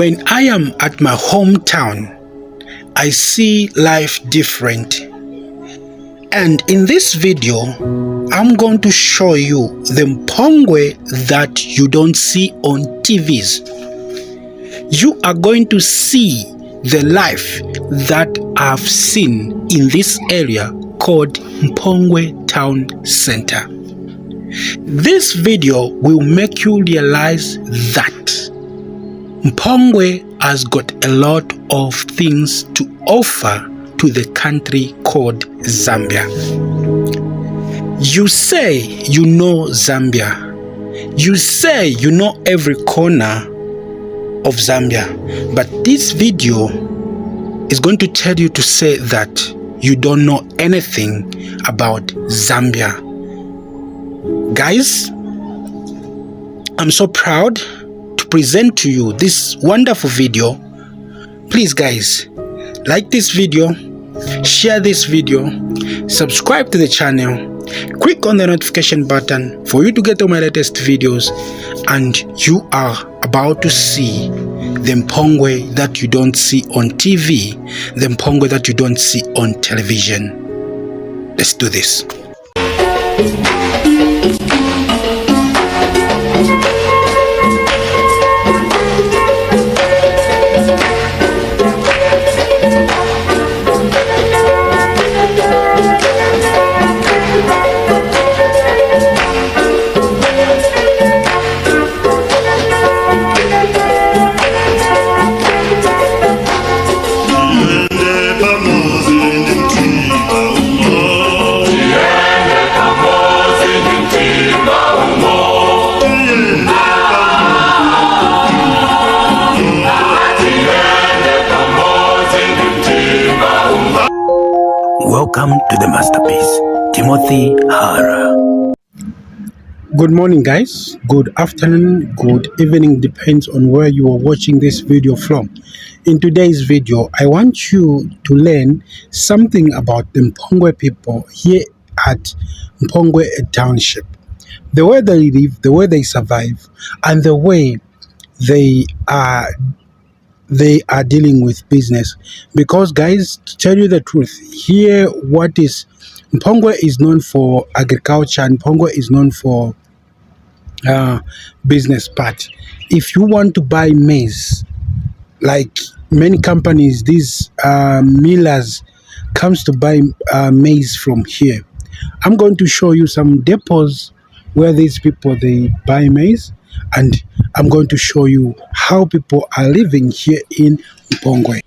When I am at my hometown, I see life different. And in this video, I'm going to show you the Mpongwe that you don't see on TVs. You are going to see the life that I've seen in this area called Mpongwe Town Center. This video will make you realize that Mpongwe has got a lot of things to offer to the country called Zambia. You say you know Zambia. You say you know every corner of Zambia. But this video is going to tell you to say that you don't know anything about Zambia. Guys, I'm so proud to present to you this wonderful video. Please guys, like this video, share this video, subscribe to the channel, click on the notification button for you to get all my latest videos, and you are about to see the Mpongwe that you don't see on TV, the Mpongwe that you don't see on television. Let's do this. Welcome to the masterpiece, Timothy Hara. Good morning guys, good afternoon, good evening, depends on where you are watching this video from. In today's video, I want you to learn something about the Mpongwe people here at Mpongwe Township. The way they live, the way they survive, and the way they are dealing with business. Because guys, to tell you the truth, here what is Mpongwe is known for agriculture, and Mpongwe is known for business part. If you want to buy maize, like many companies, these millers comes to buy maize from here. I'm going to show you some depots where these people they buy maize, and I'm going to show you how people are living here in Mpongwe.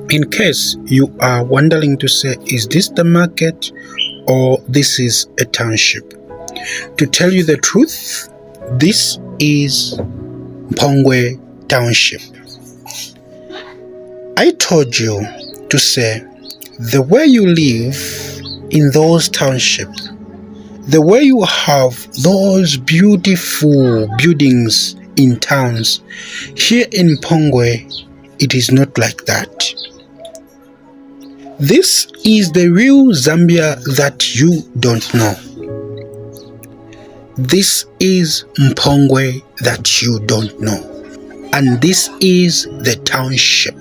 In case you are wondering to say, is this the market or this is a township? To tell you the truth, this is Mpongwe Township. I told you to say, the way you live in those townships, the way you have those beautiful buildings in towns, here in Mpongwe, it is not like that. This is the real Zambia that you don't know. This is Mpongwe that you don't know. And this is the township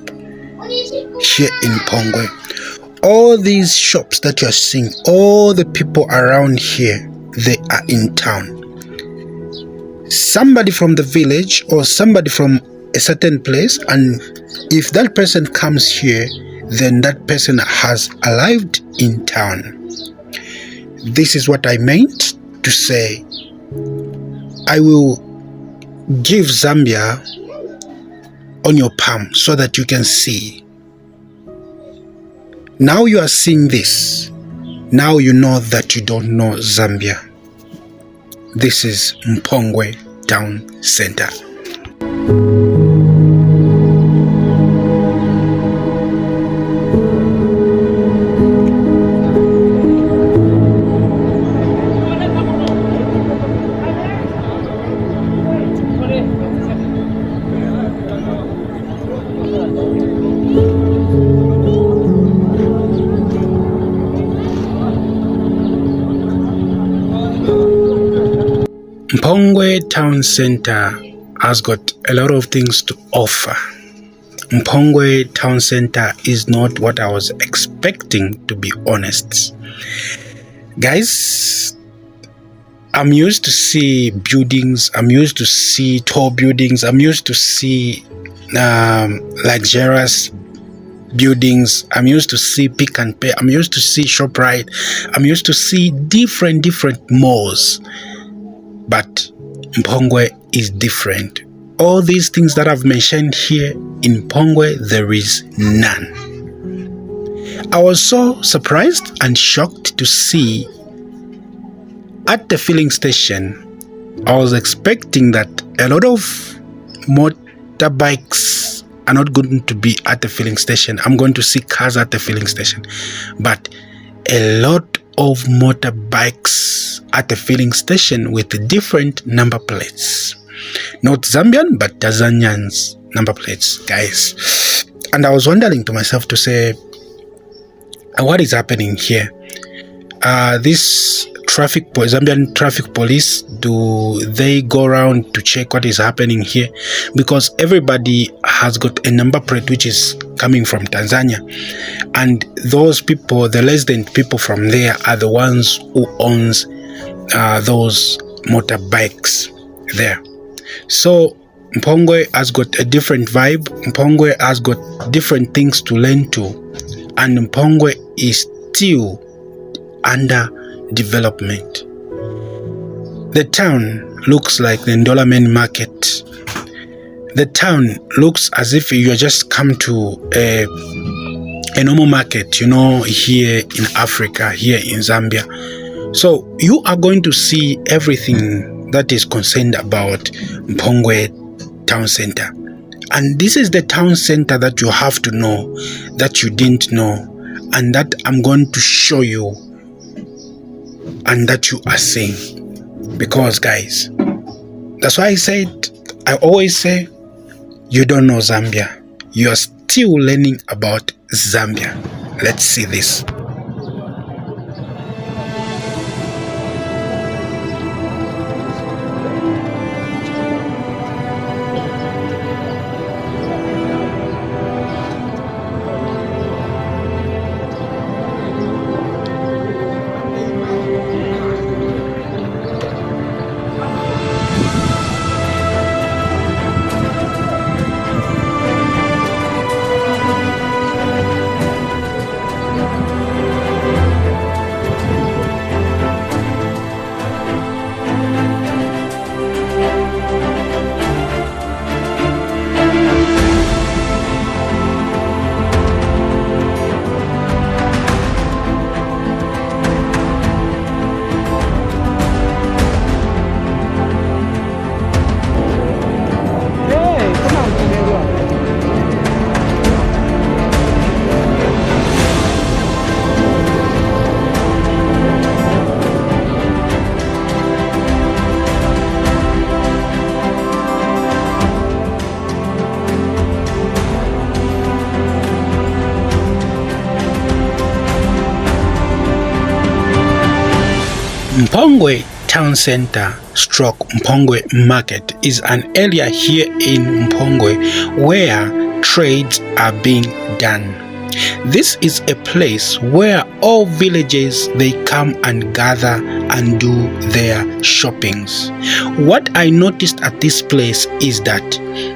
here in Mpongwe. All these shops that you're seeing, all the people around here, they are in town. somebody from the village or somebody from a certain place, and if that person comes here, then that person has arrived in town. This is what I meant to say. I will give Zambia on your palm so that you can see. Now you are seeing this. Now you know that you don't know Zambia. This is Mpongwe Town Center. Mpongwe Town Center has got a lot of things to offer. Mpongwe Town Center is not what I was expecting, to be honest. Guys, I'm used to see buildings, I'm used to see tall buildings, I'm used to see luxurious buildings, I'm used to see Pick and Pay, I'm used to see ShopRite, I'm used to see different malls. But Mpongwe is different. All these things that I've mentioned here in Mpongwe, there is none. I was so surprised and shocked to see at the filling station. I was expecting that a lot of motorbikes are not going to be at the filling station. I'm going to see cars at the filling station. But a lot of motorbikes at the filling station with different number plates. Not Zambian, but Tanzanians number plates, guys. And I was wondering to myself to say, what is happening here? This Zambian traffic police, do they go around to check what is happening here? Because everybody has got a number plate which is coming from Tanzania, and those people, the resident people from there, are the ones who owns those motorbikes there. So Mpongwe has got a different vibe. Mpongwe has got different things to learn to, and Mpongwe is still under development. The town looks like the Ndola main market. The town looks as if you just come to a normal market, you know, here in Africa, here in Zambia. So you are going to see everything that is concerned about Mpongwe Town Center. And this is the town center that you have to know, that you didn't know, and that I'm going to show you, and that you are seeing. Because guys, that's why I always say, you don't know Zambia. You are still learning about Zambia. Let's see this. Mpongwe Town Center stroke Mpongwe Market is an area here in Mpongwe where trades are being done. This is a place where all villages they come and gather and do their shoppings. What I noticed at this place is that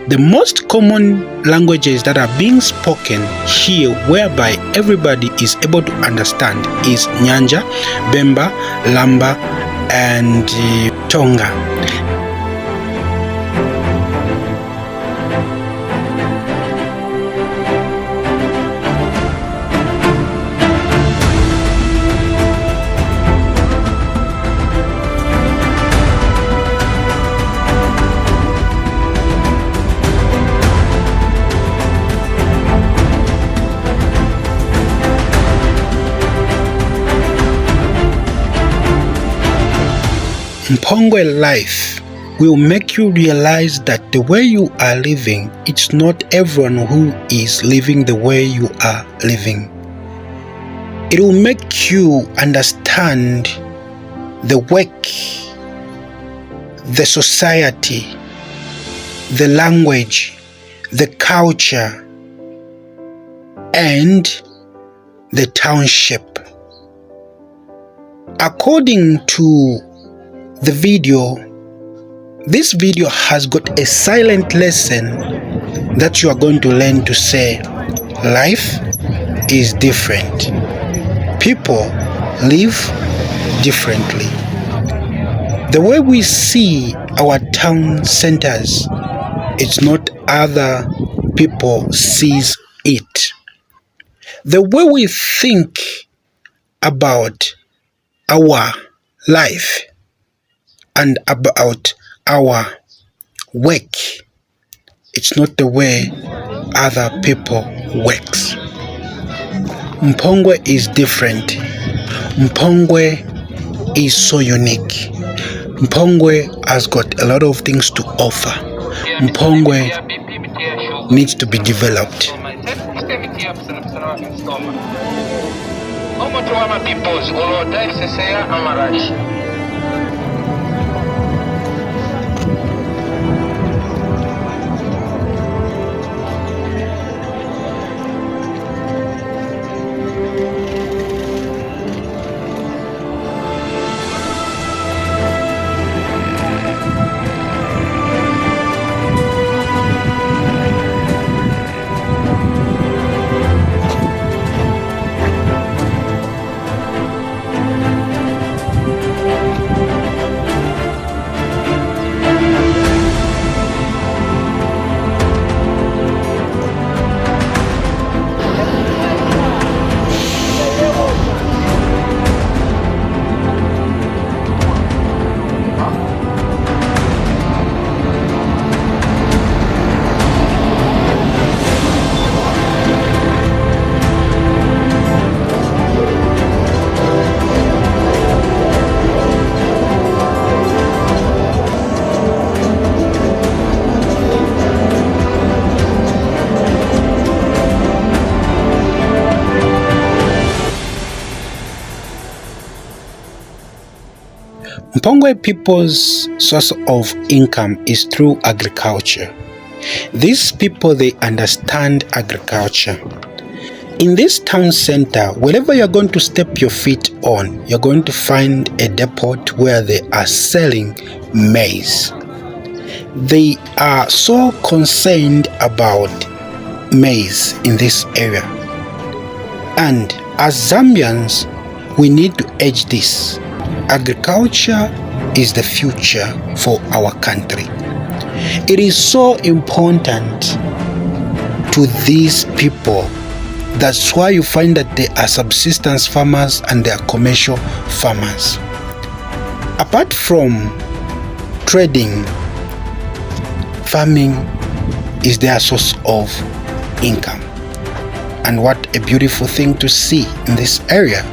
the most common languages that are being spoken here, whereby everybody is able to understand, is Nyanja, Bemba, Lamba, and Tonga. Mpongwe life will make you realize that the way you are living, it's not everyone who is living the way you are living. It will make you understand the work, the society, the language, the culture, and the township. According to the video, this video has got a silent lesson that you are going to learn to say life is different. People live differently. The way we see our town centers, it's not other people sees it. The way we think about our life and about our work, it's not the way other people works. Mpongwe is different. Mpongwe is so unique. Mpongwe has got a lot of things to offer. Mpongwe needs to be developed. Mpongwe people's source of income is through agriculture. These people, they understand agriculture. In this town center, wherever you're going to step your feet on, you're going to find a depot where they are selling maize. They are so concerned about maize in this area. And as Zambians, we need to edge this. Agriculture is the future for our country. It is so important to these people. That's why you find that they are subsistence farmers and they are commercial farmers. Apart from trading, farming is their source of income. And what a beautiful thing to see in this area.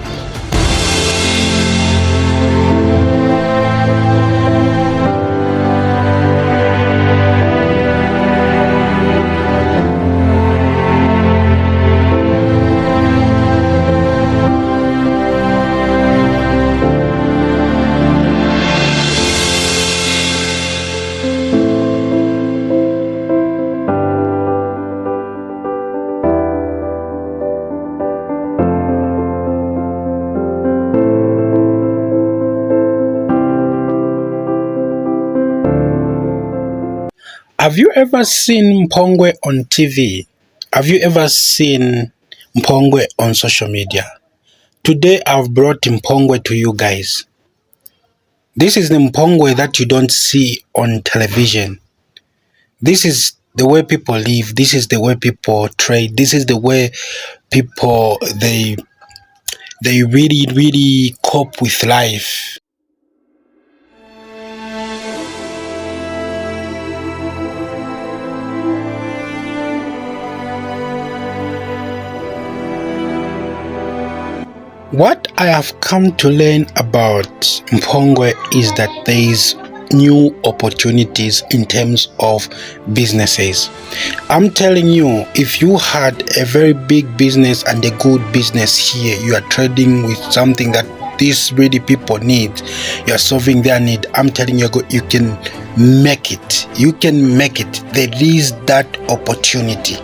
Have you ever seen Mpongwe on TV? Have you ever seen Mpongwe on social media? Today I've brought Mpongwe to you guys. This is the Mpongwe that you don't see on television. This is the way people live. This is the way people trade. This is the way people they really cope with life. What I have come to learn about Mpongwe is that there is new opportunities in terms of businesses. I'm telling you, if you had a very big business and a good business here, you are trading with something that these really people need, you are solving their need, I'm telling you, you can make it. You can make it. There is that opportunity.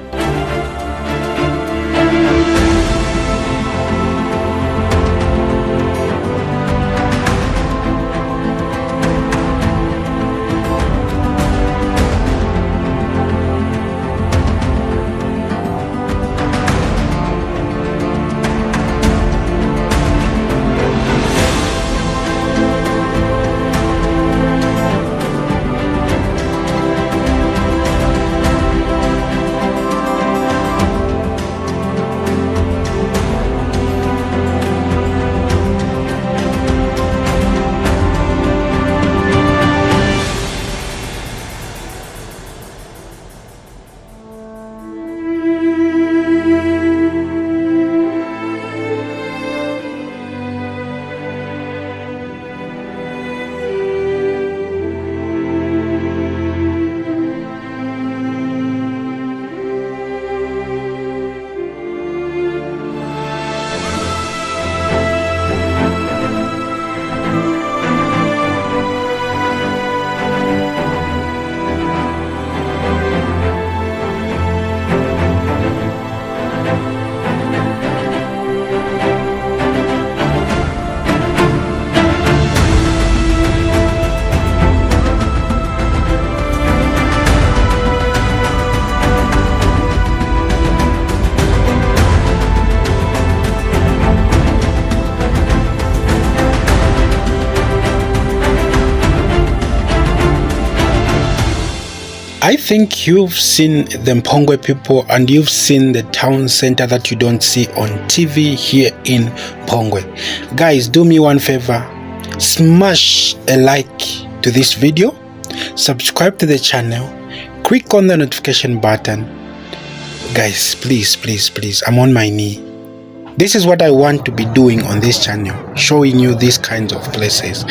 I think you've seen the Mpongwe people and you've seen the town center that you don't see on TV here in Mpongwe. Guys, do me one favor. Smash a like to this video. Subscribe to the channel. Click on the notification button. Guys, please, I'm on my knee. This is what I want to be doing on this channel. Showing you these kinds of places.